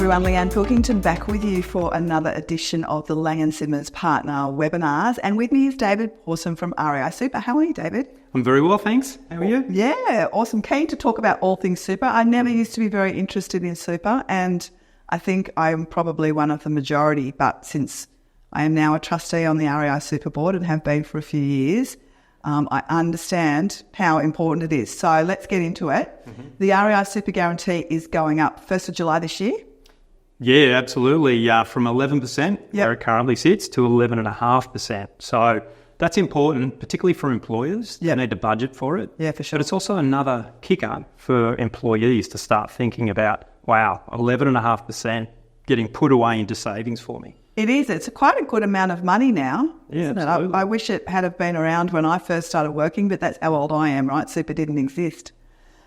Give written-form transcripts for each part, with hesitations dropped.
everyone, Leanne Pilkington back with you for another edition of the Laing+Simmons Partner webinars. And with me is David Pawson from REI Super. How are you, David? I'm very well, thanks. How are you? Yeah, awesome. Keen to talk about all things super. I never used to be very interested in super, and I think I'm probably one of the majority, but since I am now a trustee on the REI Super board and have been for a few years, I understand how important it is. So let's get into it. The REI Super Guarantee is going up 1st of July this year. Yeah, absolutely. From 11%, where it currently sits, to 11.5%. So that's important, particularly for employers. They need to budget for it. Yeah, for sure. But it's also another kicker for employees to start thinking about, wow, 11.5% getting put away into savings for me. It is. It's quite a good amount of money now. Yeah, isn't absolutely. it? I wish it had have been around when I first started working, but that's how old I am, right? Super didn't exist.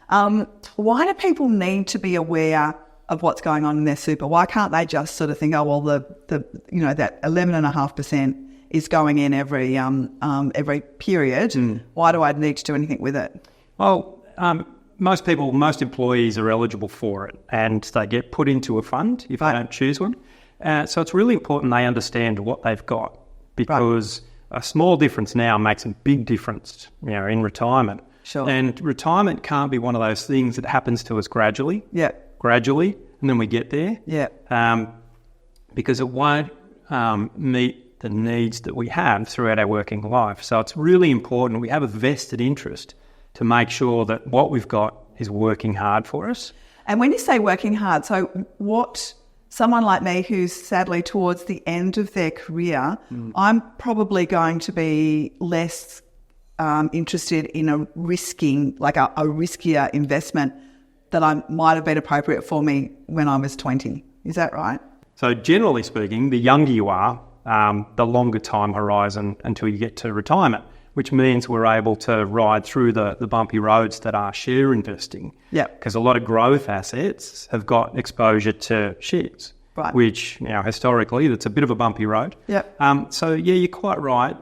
Why do people need to be aware of what's going on in their super? Why can't they just sort of think, oh, well, the that 11.5% is going in every period. Why do I need to do anything with it? Well, most employees are eligible for it, and they get put into a fund if they don't choose one. So it's really important they understand what they've got, because a small difference now makes a big difference, in retirement. Sure. And retirement can't be one of those things that happens to us gradually. Yeah. Gradually, and then we get there. Yeah. Because it won't meet the needs that we have throughout our working life. So it's really important we have a vested interest to make sure that what we've got is working hard for us. And when you say working hard, so what someone like me who's sadly towards the end of their career, I'm probably going to be less interested in a riskier investment that might have been appropriate for me when I was 20. Is that right? So generally speaking, the younger you are, the longer time horizon until you get to retirement, which means we're able to ride through the bumpy roads that are share investing. Yeah. Because a lot of growth assets have got exposure to shares, which, historically, that's a bit of a bumpy road. Yeah. So, you're quite right.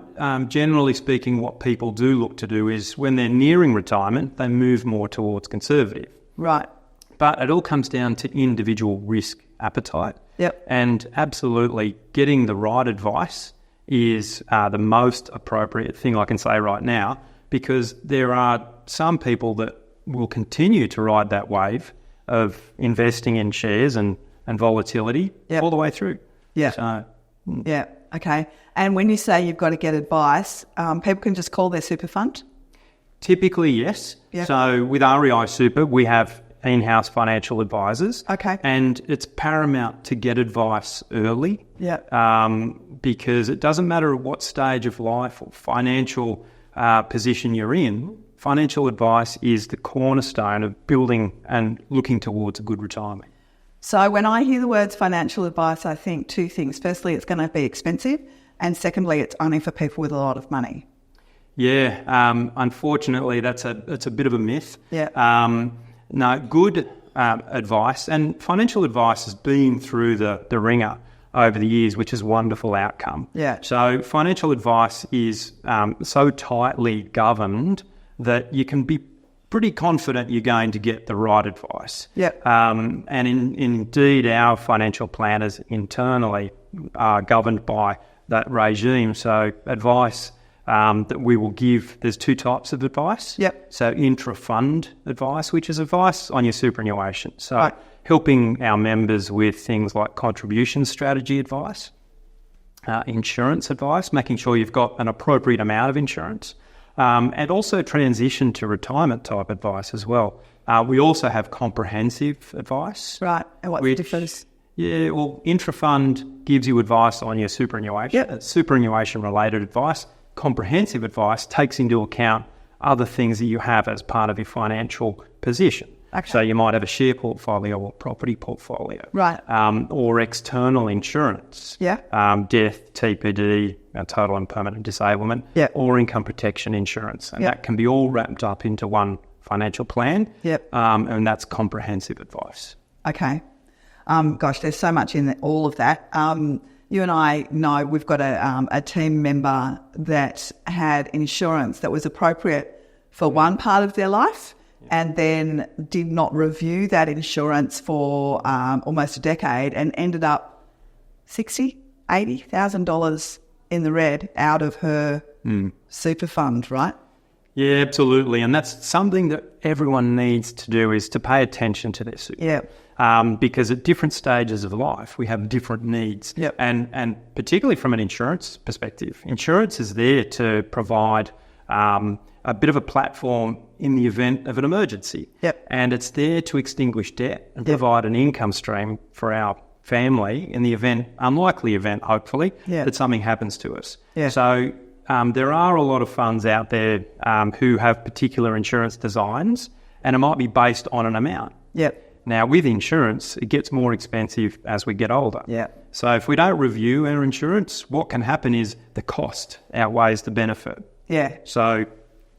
Generally speaking, what people do look to do is when they're nearing retirement, they move more towards conservative. Right. But it all comes down to individual risk appetite. Yep. And absolutely getting the right advice is the most appropriate thing I can say right now, because there are some people that will continue to ride that wave of investing in shares and volatility all the way through. Yeah. So, yeah. Okay. And when you say you've got to get advice, people can just call their super fund? Typically, yes. Yeah. So with REI Super, we have in-house financial advisors. Okay. And it's paramount to get advice early. Yeah. Because it doesn't matter what stage of life or financial position you're in, financial advice is the cornerstone of building and looking towards a good retirement. So when I hear the words financial advice, I think two things. Firstly, it's going to be expensive. And secondly, it's only for people with a lot of money. Yeah, unfortunately, it's a bit of a myth. Yeah. No, good advice, and financial advice has been through the ringer over the years, which is a wonderful outcome. Yeah. So financial advice is so tightly governed that you can be pretty confident you're going to get the right advice. Yeah. And indeed, our financial planners internally are governed by that regime. So advice that we will give, there's two types of advice. Yep. So intra-fund advice, which is advice on your superannuation. So helping our members with things like contribution strategy advice, insurance advice, making sure you've got an appropriate amount of insurance, and also transition to retirement type advice as well. We also have comprehensive advice. Right. And what's the difference? Yeah, well, intra-fund gives you advice on your superannuation, superannuation-related advice. Comprehensive advice takes into account other things that you have as part of your financial position. Okay. So you might have a share portfolio or property portfolio. Right. Or external insurance. Yeah. Death, TPD, total and permanent disablement. Yeah. Or income protection insurance. And that can be all wrapped up into one financial plan. Yep. And that's comprehensive advice. Okay. Gosh, there's so much in all of that. You and I know we've got a team member that had insurance that was appropriate for one part of their life and then did not review that insurance for almost a decade and ended up $80,000 in the red out of her super fund, right? Yeah, absolutely. And that's something that everyone needs to do, is to pay attention to their super. Yeah. Because at different stages of life, we have different needs. Yep. And particularly from an insurance perspective, insurance is there to provide a bit of a platform in the event of an emergency. Yep. And it's there to extinguish debt and provide an income stream for our family in the unlikely event, hopefully, that something happens to us. Yeah. So there are a lot of funds out there who have particular insurance designs, and it might be based on an amount. Yep. Now, with insurance, it gets more expensive as we get older. Yeah. So if we don't review our insurance, what can happen is the cost outweighs the benefit. Yeah. So...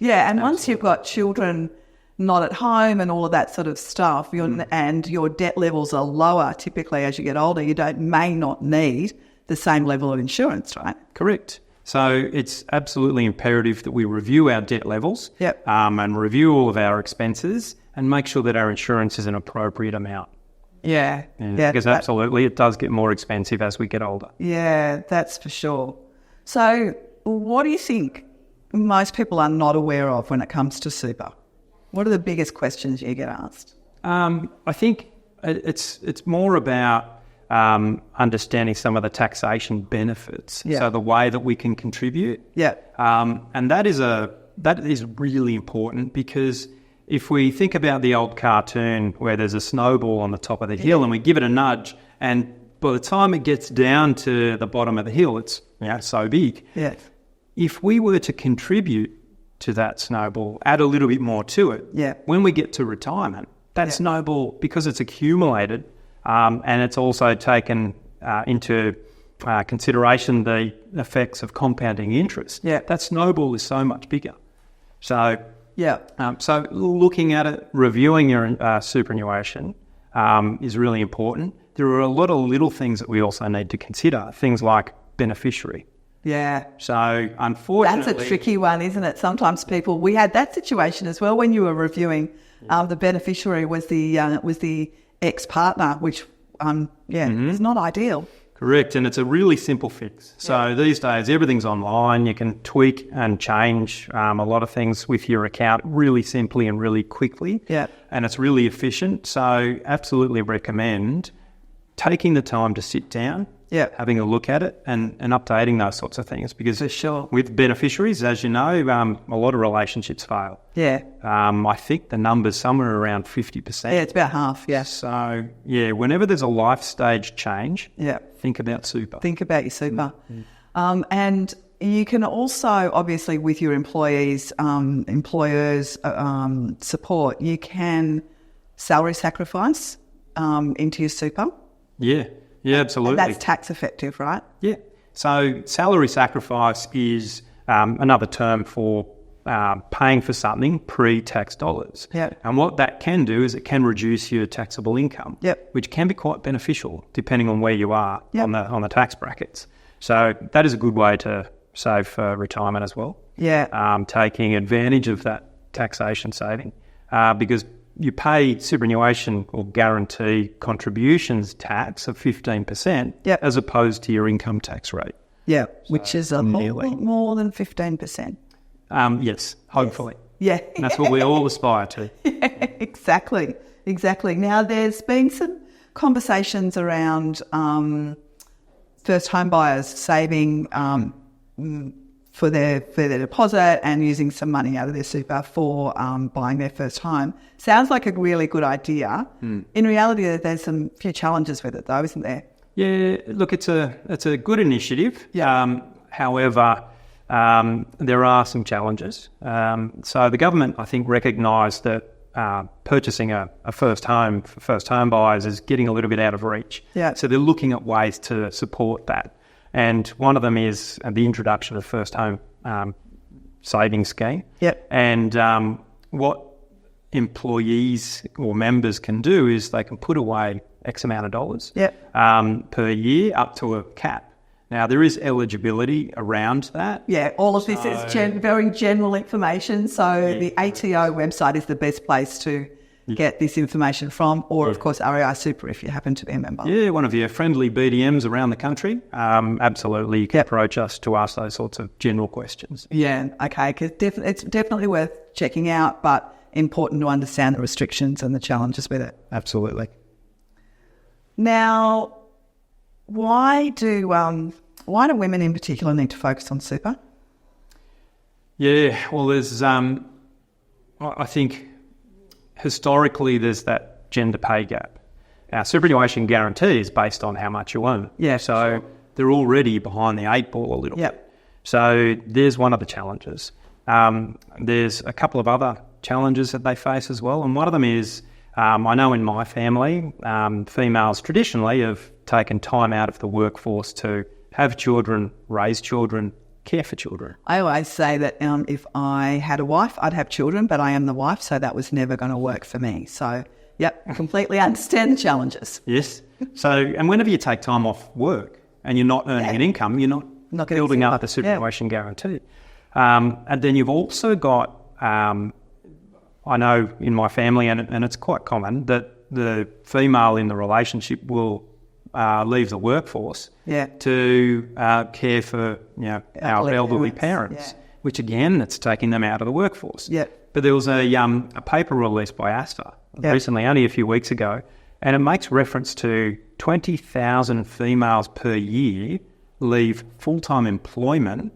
Yeah, and once you've got children not at home and all of that sort of stuff, and your debt levels are lower typically as you get older, you may not need the same level of insurance, right? Correct. So it's absolutely imperative that we review our debt levels and review all of our expenses and make sure that our insurance is an appropriate amount. Yeah. Because absolutely it does get more expensive as we get older. Yeah, that's for sure. So what do you think most people are not aware of when it comes to super? What are the biggest questions you get asked? I think it's more about understanding some of the taxation benefits. Yeah. So the way that we can contribute. Yeah. And that is really important, because if we think about the old cartoon where there's a snowball on the top of the hill and we give it a nudge, and by the time it gets down to the bottom of the hill, it's so big. Yeah. If we were to contribute to that snowball, add a little bit more to it, when we get to retirement, that snowball, because it's accumulated and it's also taken into consideration the effects of compounding interest, that snowball is so much bigger. So, so looking at it, reviewing your superannuation is really important. There are a lot of little things that we also need to consider, things like beneficiary. Yeah. So unfortunately... That's a tricky one, isn't it? Sometimes we had that situation as well when you were reviewing. The beneficiary was the ex-partner, which, is not ideal. Correct, and it's a really simple fix. So these days everything's online. You can tweak and change a lot of things with your account really simply and really quickly. Yeah. And it's really efficient. So absolutely recommend taking the time to sit down, having a look at it and updating those sorts of things, because for sure, with beneficiaries, as you know, a lot of relationships fail. Yeah. I think the number's somewhere around 50%. Yeah, it's about half, So, whenever there's a life stage change, think about super. Think about your super. And you can also, obviously, with your employers' support, you can salary sacrifice into your super. Yeah, absolutely. And that's tax effective, right? Yeah. So salary sacrifice is another term for paying for something pre-tax dollars. Yeah. And what that can do is it can reduce your taxable income, which can be quite beneficial depending on where you are on the tax brackets. So that is a good way to save for retirement as well. Yeah. Taking advantage of that taxation saving because you pay superannuation or guarantee contributions tax of 15% as opposed to your income tax rate. Yeah, which is a lot more than 15%. Yes, hopefully. Yes. And that's what we all aspire to. Yeah, exactly. Now, there's been some conversations around first home buyers saving for their deposit and using some money out of their super for buying their first home. Sounds like a really good idea. In reality, there's some few challenges with it, though, isn't there? Yeah, look, it's a good initiative. However, there are some challenges. So the government, I think, recognised that purchasing a first home for first home buyers is getting a little bit out of reach. Yeah. So they're looking at ways to support that. And one of them is the introduction of first home savings scheme. Yep. And what employees or members can do is they can put away X amount of dollars per year up to a cap. Now, there is eligibility around that. Yeah, all of this is very general information. So the ATO website is the best place to get this information from, or of course REI Super if you happen to be a member. Yeah, one of your friendly BDMs around the country. Absolutely, you can approach us to ask those sorts of general questions. Yeah, okay, because it's definitely worth checking out, but important to understand the restrictions and the challenges with it. Absolutely. Now, why do women in particular need to focus on super? Yeah, well, there's I think historically there's that gender pay gap. Our superannuation guarantee is based on how much you earn. Yeah, so they're already behind the 8 ball a little bit. So there's one of the challenges. There's a couple of other challenges that they face as well, and one of them is I know in my family, females traditionally have taken time out of the workforce to have children, raise children, care for children. I always say that if I had a wife, I'd have children, but I am the wife, so that was never going to work for me. So, completely understand the challenges. Yes. So, and whenever you take time off work and you're not earning an income, you're not building up the superannuation guarantee. And then you've also got, I know in my family, and it's quite common, that the female in the relationship will leave the workforce to care for our elderly parents, which again, it's taking them out of the workforce. But there was a paper released by ASTA recently, only a few weeks ago, and it makes reference to 20,000 females per year leave full-time employment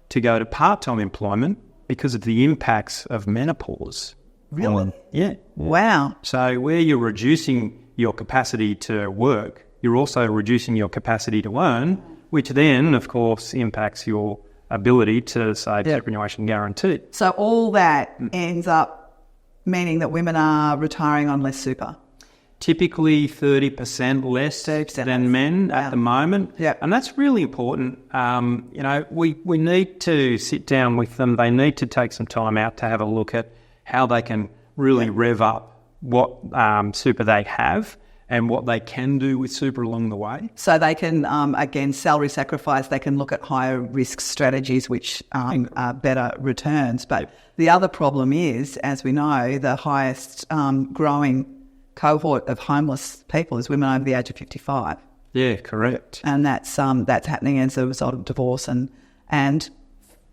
to go to part-time employment because of the impacts of menopause. Really? Yeah. Wow. So where you're reducing your capacity to work, you're also reducing your capacity to earn, which then, of course, impacts your ability to save superannuation guarantee. So all that ends up meaning that women are retiring on less super? Typically 30% less than men at the moment. And that's really important. We need to sit down with them. They need to take some time out to have a look at how they can really rev up what super they have and what they can do with super along the way. So they can, again, salary sacrifice, they can look at higher risk strategies which are better returns. But the other problem is, as we know, the highest growing cohort of homeless people is women over the age of 55. Yeah, correct. And that's happening as a result of divorce and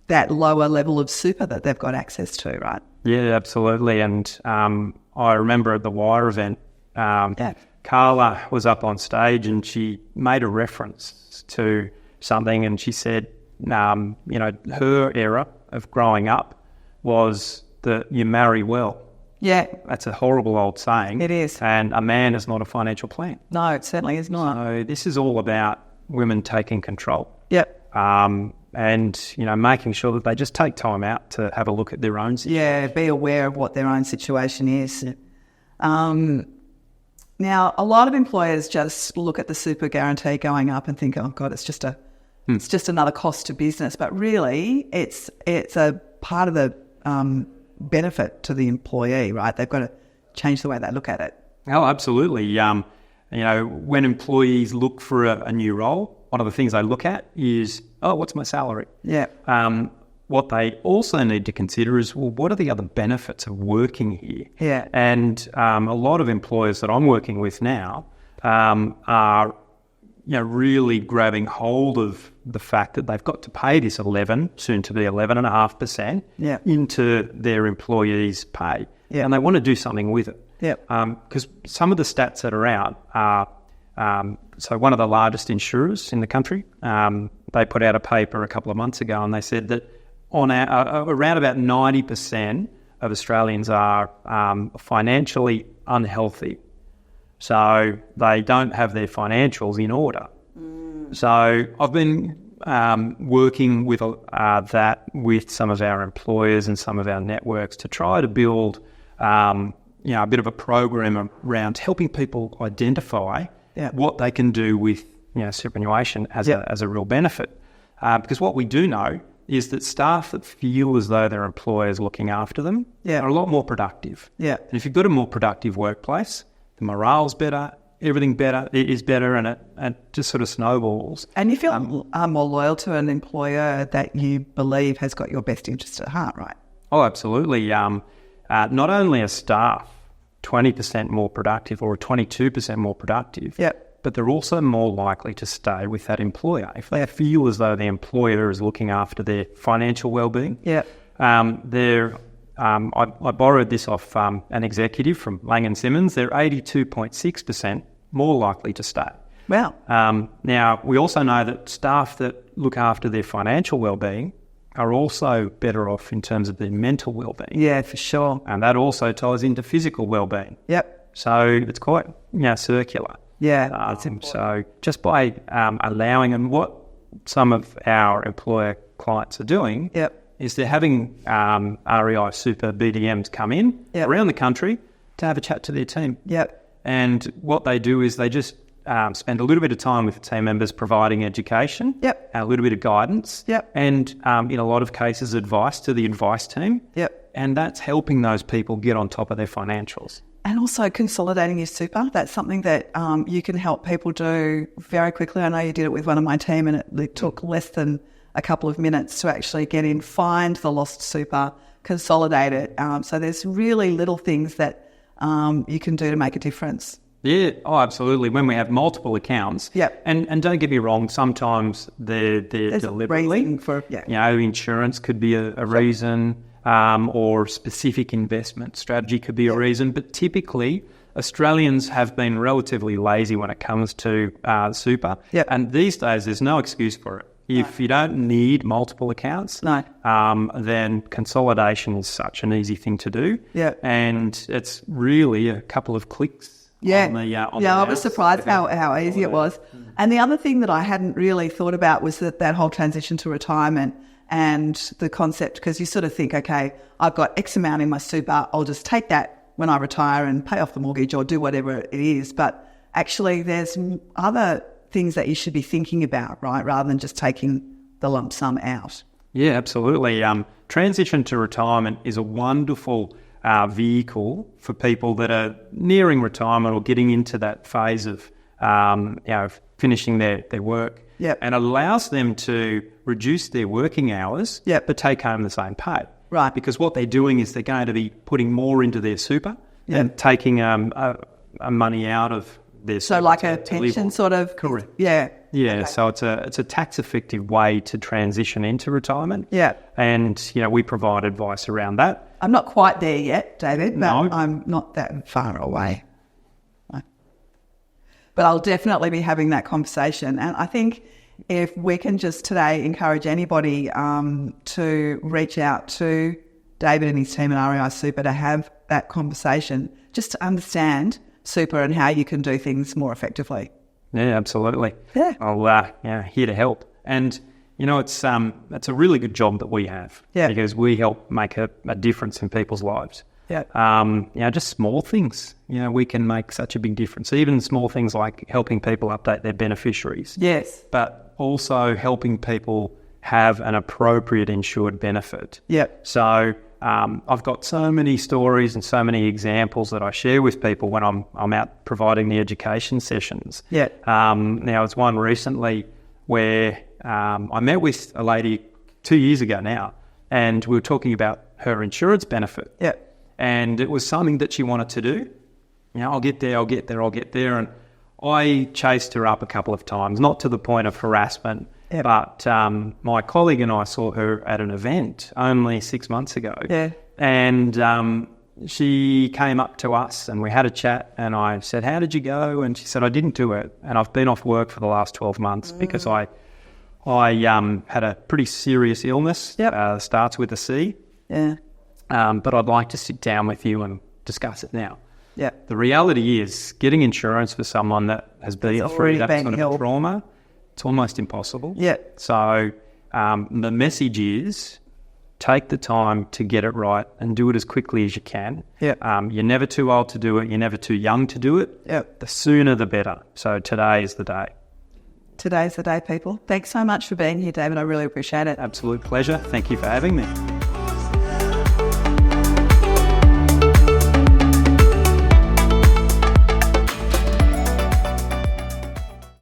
that lower level of super that they've got access to, right? Yeah, absolutely. And I remember at the Wire event, Carla was up on stage and she made a reference to something, and she said, her era of growing up was that you marry well. Yeah. That's a horrible old saying. It is. And a man is not a financial plan. No, it certainly is not. So this is all about women taking control. Yep. And, making sure that they just take time out to have a look at their own situation. Yeah, be aware of what their own situation is. Now, a lot of employers just look at the super guarantee going up and think, oh, God, it's just another cost to business. But really, it's a part of the benefit to the employee, right? They've got to change the way they look at it. Oh, absolutely. When employees look for a new role, one of the things they look at is, what's my salary? Yeah. What they also need to consider is, well, what are the other benefits of working here? Yeah. And a lot of employers that I'm working with now are, really grabbing hold of the fact that they've got to pay this 11, soon to be 11.5% into their employees' pay. Yeah. And they want to do something with it. Yeah. Because some of the stats that are out are, so one of the largest insurers in the country, they put out a paper a couple of months ago, and they said that around about 90% of Australians are financially unhealthy. So they don't have their financials in order. So I've been working with that with some of our employers and some of our networks to try to build a bit of a program around helping people identify what they can do with superannuation as a real benefit. Because what we do know is that staff that feel as though their employer is looking after them are a lot more productive. Yeah. And if you've got a more productive workplace, the morale's better, everything better is better, and it just sort of snowballs. And you feel more loyal to an employer that you believe has got your best interest at heart, right? Oh, absolutely. Not only are staff 20% more productive or 22% more productive, but they're also more likely to stay with that employer if they feel as though the employer is looking after their financial well-being. I borrowed this off an executive from Laing+Simmons. They're 82.6% more likely to stay. Wow. Now, we also know that staff that look after their financial well-being are also better off in terms of their mental well-being. Yeah, for sure. And that also ties into physical well-being. Yep. So it's quite circular. Yeah, that's important. So just by allowing, and what some of our employer clients are doing is they're having REI Super BDMs come in around the country to have a chat to their team. And what they do is they just spend a little bit of time with the team members providing education, a little bit of guidance, and in a lot of cases advice to the advice team. And that's helping those people get on top of their financials. And also consolidating your super. That's something that you can help people do very quickly. I know you did it with one of my team, and it took less than a couple of minutes to actually get in, find the lost super, consolidate it. So there's really little things that you can do to make a difference. Yeah, absolutely. When we have multiple accounts, and don't get me wrong, sometimes they're deliberately for insurance could be a reason, or specific investment strategy could be a reason. But typically, Australians have been relatively lazy when it comes to super, and these days there's no excuse for it. If you don't need multiple accounts, then consolidation is such an easy thing to do. And it's really a couple of clicks. I was surprised how easy it was. And the other thing that I hadn't really thought about was that whole transition to retirement and the concept, because you sort of think, okay, I've got X amount in my super, I'll just take that when I retire and pay off the mortgage or do whatever it is. But actually there's other things that you should be thinking about, right, rather than just taking the lump sum out. Yeah, absolutely. Transition to retirement is a wonderful vehicle for people that are nearing retirement or getting into that phase of finishing their work, and allows them to reduce their working hours, but take home the same pay. Right. Because what they're doing is they're going to be putting more into their super and taking money out of their super. So like a pension sort of? Correct. Yeah. Yeah, okay. So it's a tax-effective way to transition into retirement. And, we provide advice around that. I'm not quite there yet, David, but No. I'm not that far away. But I'll definitely be having that conversation. And I think if we can just today encourage anybody to reach out to David and his team at REI Super to have that conversation, just to understand super and how you can do things more effectively. Yeah, absolutely. Yeah. I'll here to help. And, it's a really good job that we have because we help make a difference in people's lives. Just small things, we can make such a big difference. Even small things like helping people update their beneficiaries. Yes. But also helping people have an appropriate insured benefit. So I've got so many stories and so many examples that I share with people when I'm out providing the education sessions. Now, it's one recently where I met with a lady 2 years ago now, and we were talking about her insurance benefit. And it was something that she wanted to do. I'll get there. And I chased her up a couple of times, not to the point of harassment, but my colleague and I saw her at an event only 6 months ago. And she came up to us and we had a chat, and I said, "How did you go?" And she said, "I didn't do it. And I've been off work for the last 12 months because I had a pretty serious illness. Starts with a C. But I'd like to sit down with you and discuss it now." The reality is getting insurance for someone that has been through that sort of trauma, it's almost impossible. So the message is take the time to get it right and do it as quickly as you can. You're never too old to do it. You're never too young to do it. The sooner the better. So today is the day. Today's the day, people. Thanks so much for being here, David. I really appreciate it. Absolute pleasure. Thank you for having me.